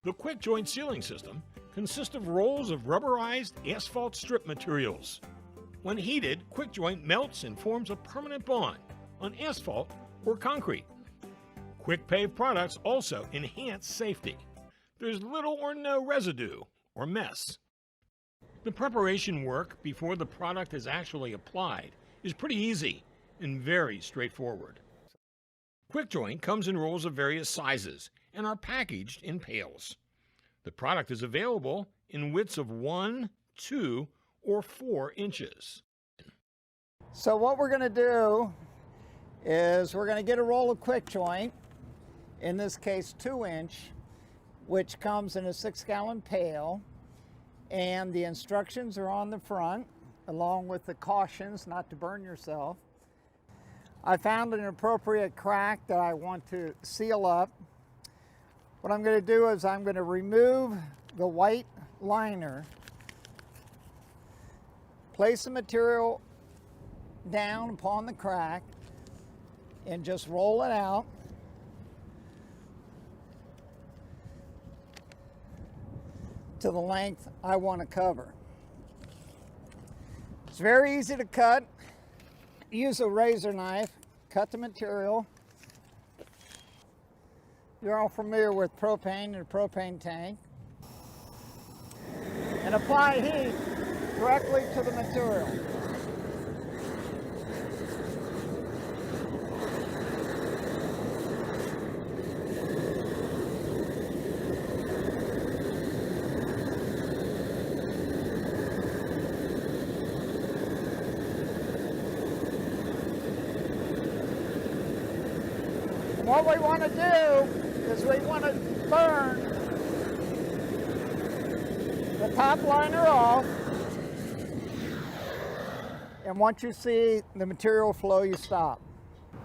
The quick joint sealing system consists of rolls of rubberized asphalt strip materials. When heated, quick joint melts and forms a permanent bond on asphalt or concrete. Quick Pave products also enhance safety. There's little or no residue or mess. The preparation work before the product is actually applied is pretty easy and very straightforward. Quick Joint comes in rolls of various sizes and are packaged in pails. The product is available in widths of 1, 2, or 4 inches. So what we're going to do is we're going to get a roll of Quick Joint, in this case 2-inch, which comes in a 6-gallon pail, and the instructions are on the front along with the cautions not to burn yourself. I found an appropriate crack that I want to seal up. What I'm going to do is I'm going to remove the white liner, place the material down upon the crack, and just roll it out. To the length I want to cover. It's very easy to cut. Use a razor knife, cut the material. You're all familiar with propane and a propane tank. And apply heat directly to the material. What we want to do is we want to burn the top liner off, and once you see the material flow, you stop.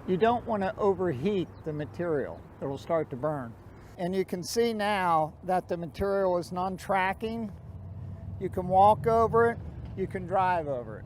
You don't want to overheat the material. It will start to burn. And you can see now that the material is non-tracking. You can walk over it, you can drive over it.